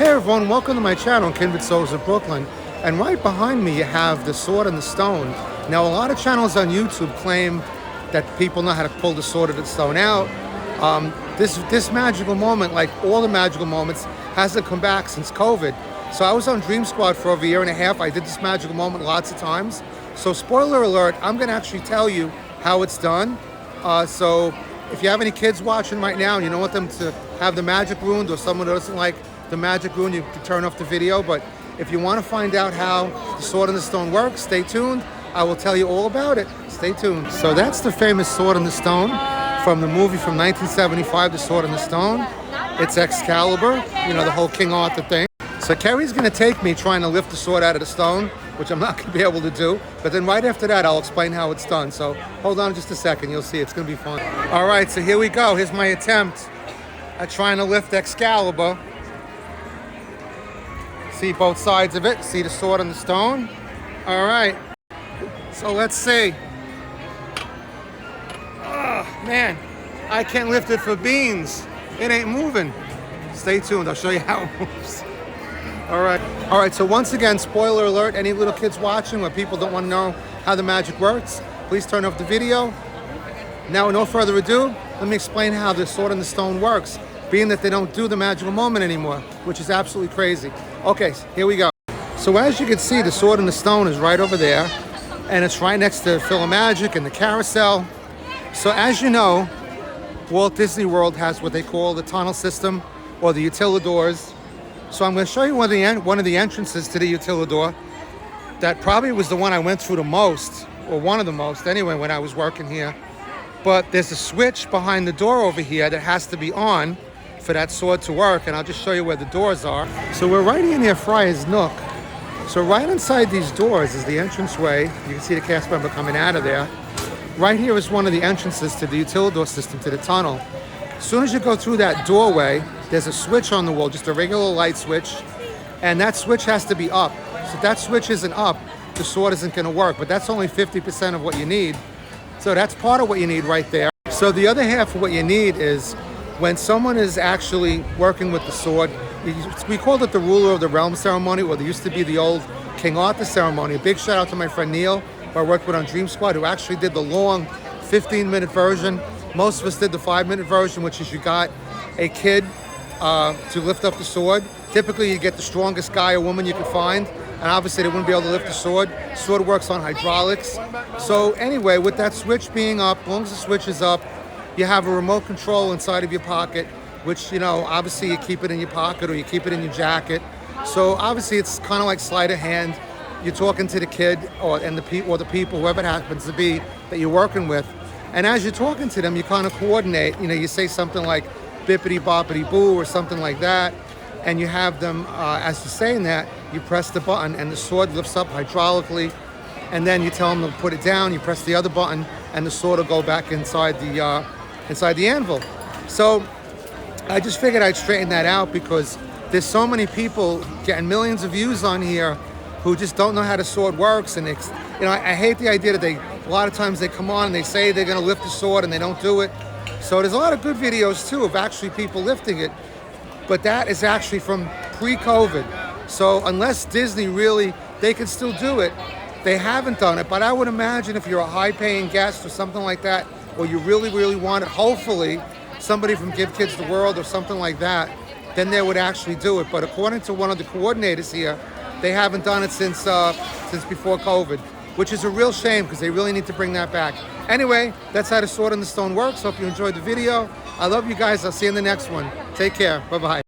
Hey everyone, welcome to my channel, Kindred Souls of Brooklyn. And right behind me you have the sword and the stone. Now a lot of channels on YouTube claim that people know how to pull the sword or the stone out. This magical moment, like all the magical moments, hasn't come back since COVID. So I was on Dream Squad for over a year and a half. I did this magical moment lots of times. So spoiler alert, I'm gonna actually tell you how it's done. So if you have any kids watching right now and you don't want them to have the magic ruined, or someone who doesn't like the magic ruined, you can turn off the video. But if you want to find out how the sword and the stone works, stay tuned. I will tell you all about it. Stay tuned. So that's the famous sword and the stone from the movie from 1975, The Sword and the Stone. It's Excalibur, you know, the whole King Arthur thing. So Kerry's going to take me trying to lift the sword out of the stone, which I'm not going to be able to do. But then right after that, I'll explain how it's done. So hold on just a second. You'll see. It's going to be fun. All right, so here we go. Here's my attempt at trying to lift Excalibur. See both sides of it. See the sword and the stone. All right. So let's see. Oh, man. I can't lift it for beans. It ain't moving. Stay tuned. I'll show you how it moves. All right, so once again, spoiler alert, any little kids watching where people don't want to know how the magic works, please turn off the video. Now, no further ado, let me explain how the sword and the stone works, being that they don't do the magical moment anymore, which is absolutely crazy. Okay, here we go. So as you can see, the sword and the stone is right over there, and it's right next to Magic and the carousel. So as you know, Walt Disney World has what they call the tunnel system, or the utilidors. So I'm going to show you one of the entrances to the utilidor. That probably was the one I went through the most, or one of the most anyway, when I was working here. But there's a switch behind the door over here that has to be on for that sword to work, and I'll just show you where the doors are. So we're right in near Friar's Nook. So right inside these doors is the entranceway. You can see the cast member coming out of there. Right here is one of the entrances to the utilidor system, to the tunnel. As soon as you go through that doorway, there's a switch on the wall, just a regular light switch, and that switch has to be up. So if that switch isn't up, the sword isn't going to work, but that's only 50% of what you need. So that's part of what you need right there. So the other half of what you need is when someone is actually working with the sword. We called it the ruler of the realm ceremony, or there used to be the old King Arthur ceremony. A big shout out to my friend Neil, who I worked with on Dream Squad, who actually did the long 15-minute version. Most of us did the 5-minute version, which is you got a kid to lift up the sword. Typically, you get the strongest guy or woman you can find, and obviously they wouldn't be able to lift the sword. Sword works on hydraulics. So anyway, with that switch being up, as long as the switch is up, you have a remote control inside of your pocket, which, you know, obviously you keep it in your pocket or you keep it in your jacket. So obviously it's kind of like sleight of hand. You're talking to the kid or the people, whoever it happens to be that you're working with. And as you're talking to them, you kind of coordinate. You know, you say something like bippity boppity boo or something like that, and you have them, as you're saying that, you press the button and the sword lifts up hydraulically, and then you tell them to put it down, you press the other button, and the sword will go back inside the anvil. So I just figured I'd straighten that out because there's so many people getting millions of views on here who just don't know how the sword works. And it's, you know, I hate the idea that a lot of times they come on and they say they're going to lift the sword and they don't do it. So there's a lot of good videos too of actually people lifting it, but that is actually from pre-COVID. So unless Disney really, they can still do it. They haven't done it, but I would imagine if you're a high-paying guest or something like that, or you really, really want it, hopefully somebody from Give Kids the World or something like that, then they would actually do it. But according to one of the coordinators here, they haven't done it since before COVID, which is a real shame because they really need to bring that back. Anyway, that's how the sword and the stone works. Hope you enjoyed the video. I love you guys. I'll see you in the next one. Take care. Bye-bye.